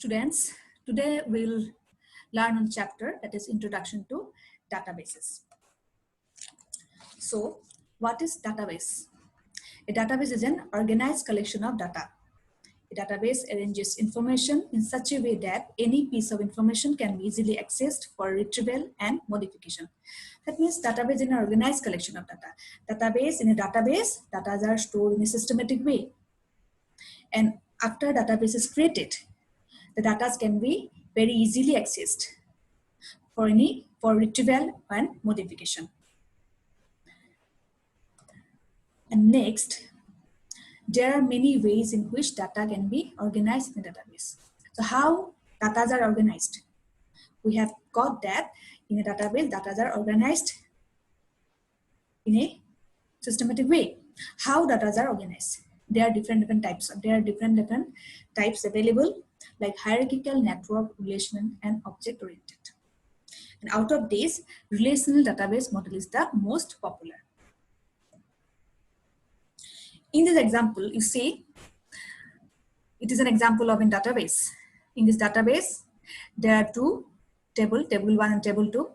Students, today we'll learn on chapter that is Introduction to Databases. So, what is database? A database is an organized collection of data. A database arranges information in such a way that any piece of information can be easily accessed for retrieval and modification. That means database is an organized collection of data. In a database, data are stored in a systematic way. And after database is created, the data can be very easily accessed for retrieval and modification. And next, there are many ways in which data can be organized in a database. So how data are organized? We have got that in a database, data are organized in a systematic way. How data are organized? There are different types. There are different types available, like hierarchical, network, relational, and object-oriented. And out of these, relational database model is the most popular. In this example, you see, it is an example of a database. In this database, there are two tables, table 1 and table 2.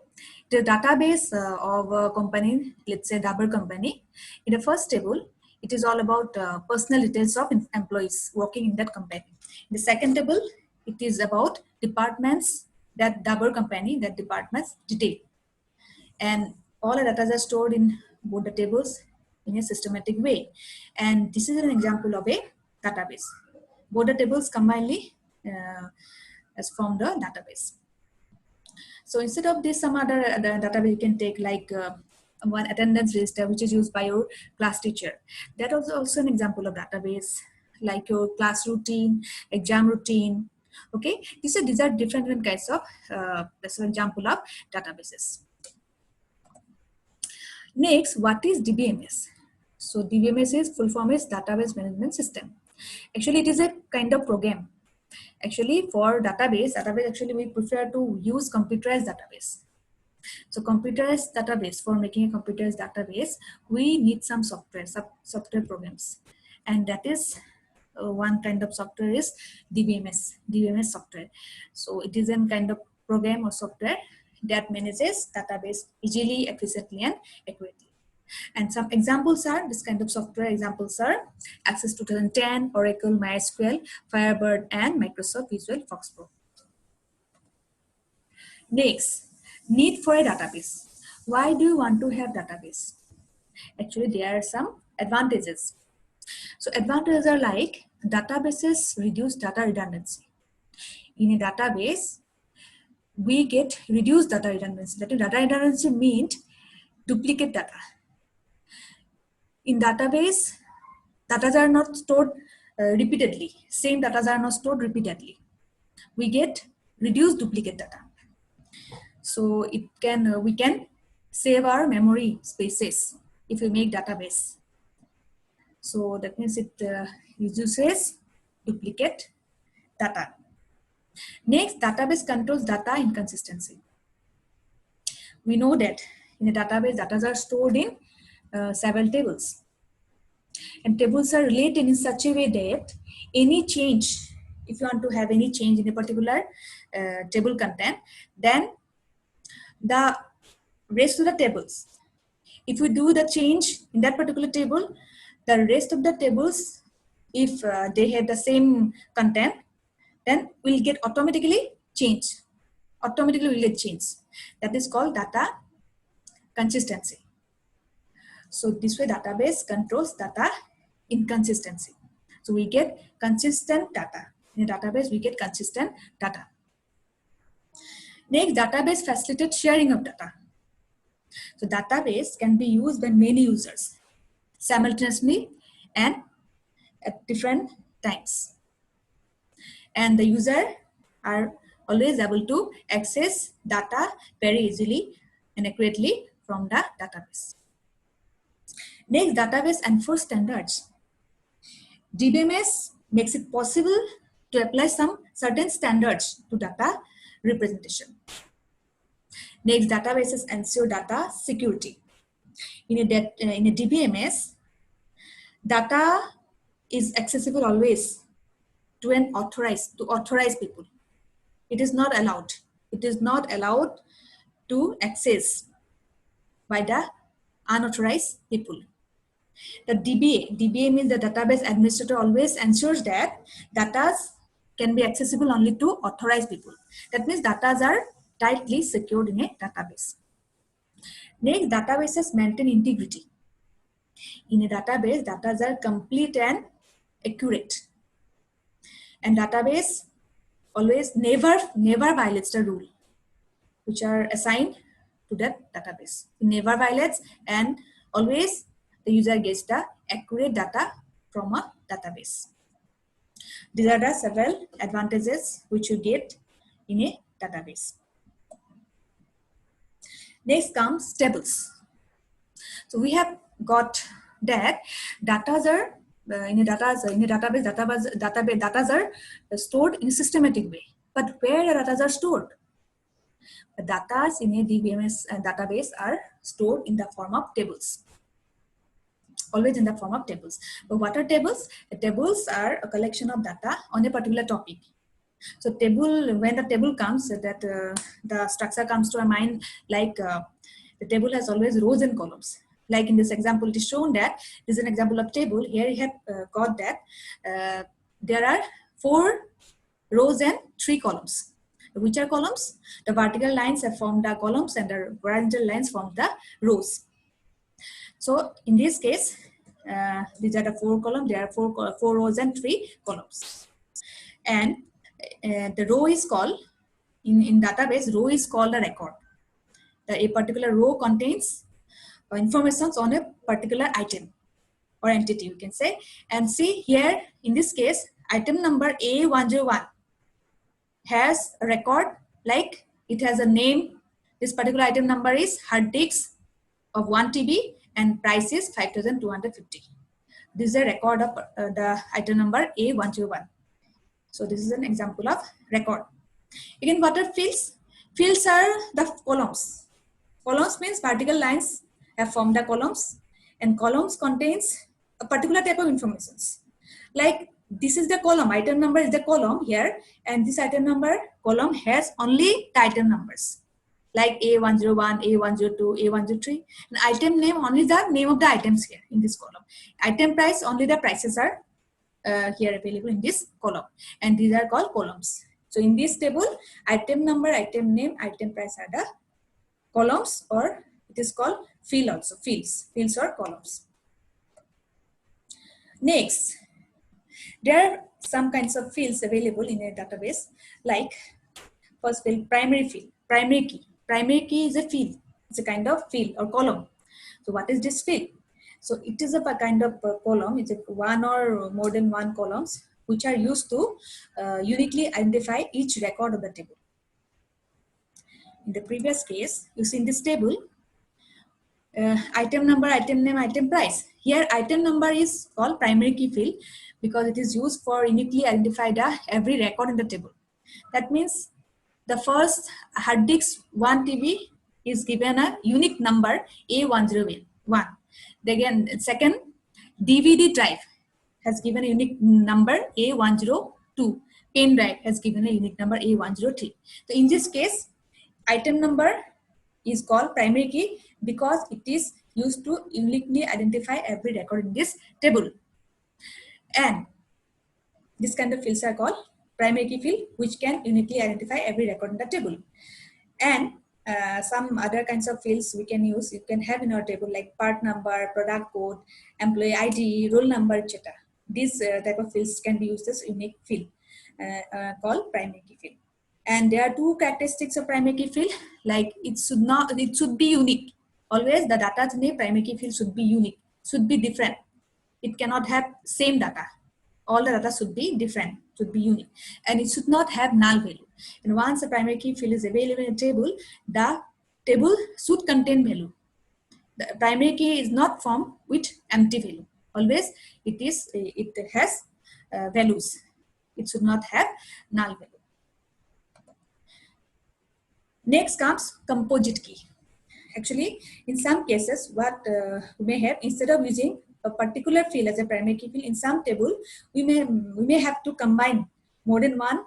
The database of a company, let's say Dabur company. In the first table, it is all about personal details of employees working in that company. In the second table, it is about departments that Dabur company, that departments detail. And all the data are stored in both the tables in a systematic way. And this is an example of a database. Both the tables combinedly as form the database. So instead of this, some other database you can take, like one attendance register, which is used by your class teacher. That is also an example of database, like your class routine, exam routine. Okay, these are different kinds of that's an example of databases. Next, what is DBMS? So DBMS is full form is Database Management System. Actually, it is a kind of program. Actually, for database actually we prefer to use computerized database. So computerized database, for making a computerized database, we need some software programs. And that is one kind of software is DBMS software. So it is a kind of program or software that manages database easily, efficiently, and accurately. And some examples are, this kind of software examples are Access 2010, Oracle, MySQL, Firebird, and Microsoft Visual Fox Pro. Next, need for a database. Why do you want to have database? Actually, there are some advantages. So advantages are like databases reduce data redundancy. In a database, we get reduced data redundancy. That is, data redundancy means duplicate data. In database, data are not stored repeatedly. Same data are not stored repeatedly. We get reduced duplicate data. So we can save our memory spaces if we make database. So that means it reduces duplicate data. Next, database controls data inconsistency. We know that in a database, data are stored in several tables. And tables are related in such a way that any change, if you want to have any change in a particular table content, then the rest of the tables, if we do the change in that particular table, the rest of the tables, if they have the same content, then will get automatically changed. Automatically will get changed. That is called data consistency. So this way database controls data inconsistency. So we get consistent data. In a database, we get consistent data. Next, database facilitates sharing of data. So database can be used by many users simultaneously and at different times. And the user are always able to access data very easily and accurately from the database. Next, database enforce standards. DBMS makes it possible to apply some certain standards to data representation. Next, databases ensure data security. In a DBMS, data is accessible always to authorized people. It is not allowed. It is not allowed to access by the unauthorized people. The DBA means the database administrator always ensures that data can be accessible only to authorized people. That means data are tightly secured in a database. Next, databases maintain integrity. In a database, data are complete and accurate. And database always never violates the rule which are assigned to that database. It never violates, and always the user gets the accurate data from a database. These are the several advantages which you get in a database. Next comes tables. So we have got that data are in a database, data are stored in a systematic way. But where the data are stored? The data in a DBMS database are stored in the form of tables. Always in the form of tables. But what are tables? The tables are a collection of data on a particular topic. So table, when the table comes, that the structure comes to our mind like the table has always rows and columns. Like in this example, it is shown that this is an example of table. Here you have got that there are 4 rows and 3 columns. Which are columns? The vertical lines have formed the columns and the horizontal lines form the rows. So in this case, these are the 4 columns. There are 4 rows and 3 columns. And the row is called, in database, row is called a record. A particular row contains information on a particular item or entity, you can say. And see here, in this case, item number A101 has a record, like it has a name. This particular item number is hard disk of 1 TB and price is 5,250. This is a record of the item number A101. So this is an example of record. Again, what are fields? Fields are the columns. Columns means vertical lines have formed the columns, and columns contains a particular type of information. Like this is the column, item number is the column here, and this item number column has only the item numbers. Like A101, A102, A103. And item name, only the name of the items here in this column. Item price, only the prices are here available in this column, and these are called columns. So in this table, item number, item name, item price are the columns, or it is called field also, fields or columns. Next, there are some kinds of fields available in a database, like first field, primary field, primary key. Primary key is a field, it's a kind of field or column. So what is this field? So it is a kind of column, it's a one or more than one columns which are used to uniquely identify each record of the table. In the previous case, you see in this table, item number, item name, item price. Here item number is called primary key field because it is used for uniquely identify every record in the table. That means the first hard disk 1 TB is given a unique number A101. Again, second DVD drive has given a unique number A102. Pen drive has given a unique number A103. So in this case, item number is called primary key because it is used to uniquely identify every record in this table. And this kind of fields are called primary key field, which can uniquely identify every record in the table. And some other kinds of fields we can use, you can have in our table, like part number, product code, employee ID, roll number, etc. These type of fields can be used as unique field called primary key field. And there are 2 characteristics of primary key field, like it should be unique. Always the data in a primary key field should be unique, should be different. It cannot have same data. All the data should be different, should be unique, and it should not have null value. And once a primary key field is available in a table, the table should contain value. The primary key is not formed with empty value. Always it has values. It should not have null value. Next comes composite key. Actually, in some cases, what we may have, instead of using a particular field as a primary key field in some table, we may have to combine more than one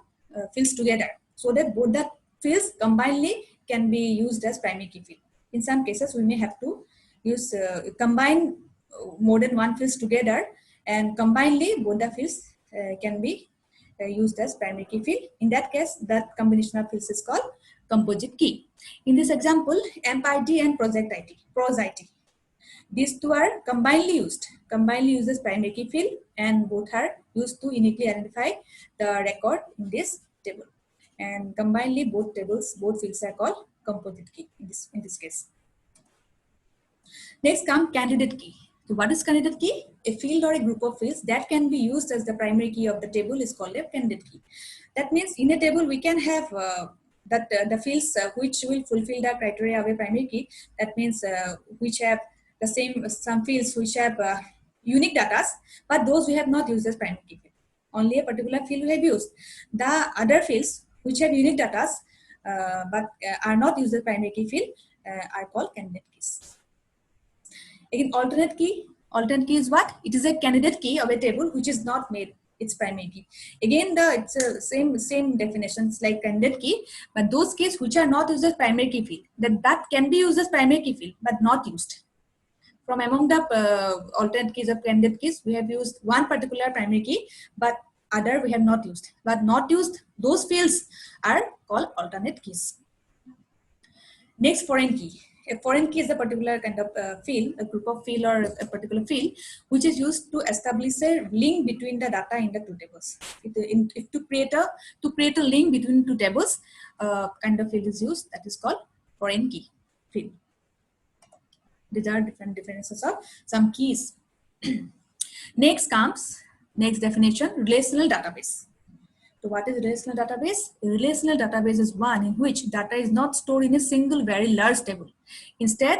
fields together. so that both the fields combinedly can be used as primary key field. In some cases, we may have to use combine more than one fields together, and combinedly both the fields can be used as primary key field. In that case, that combination of fields is called composite key. In this example, AMP-ID and PROS-IT. These two are combinedly used as primary key field, and both are used to uniquely identify the record in this table. And combinedly, both fields are called composite key in this case. Next comes candidate key. So what is candidate key? A field or a group of fields that can be used as the primary key of the table is called a candidate key. That means in a table we can have the fields which will fulfill the criteria of a primary key. That means which have the same, some fields which have unique data, but those we have not used as primary key field. Only a particular field we have used. The other fields which have unique data but are not used as primary key field are called candidate keys. Again, alternate key is what? It is a candidate key of a table which is not made its primary key. Again, it's a same definitions like candidate key, but those keys which are not used as primary key field, that can be used as primary key field but not used. From among the alternate keys of candidate keys, we have used one particular primary key, but other we have not used. But not used, those fields are called alternate keys. Next, foreign key. A foreign key is a particular kind of field, a group of field or a particular field, which is used to establish a link between the data in the two tables. If to create a link between two tables, kind of field is used, that is called foreign key field. These are different definitions of some keys. Next definition, relational database. So what is a relational database? A relational database is one in which data is not stored in a single very large table. Instead,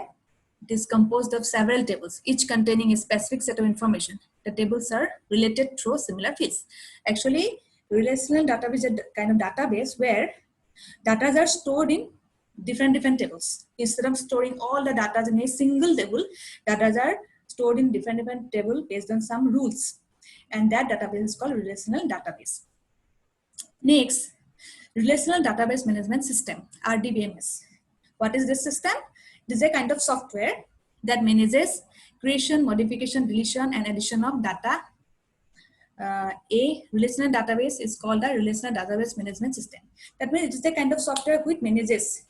it is composed of several tables, each containing a specific set of information. The tables are related through similar fields. Actually, relational database is a kind of database where data are stored in different tables. Instead of storing all the data in a single table, data are stored in different tables based on some rules. And that database is called relational database. Next, Relational Database Management System, RDBMS. What is this system? It is a kind of software that manages creation, modification, deletion, and addition of data. A relational database is called the Relational Database Management System. That means it is a kind of software which manages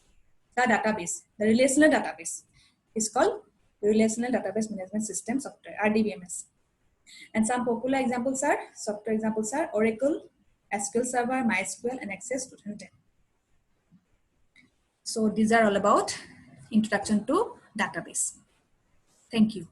the database. The relational database is called Relational Database Management System software, RDBMS. And some popular examples are, software examples are Oracle, SQL Server, MySQL, and Access 2010. So these are all about introduction to database. Thank you.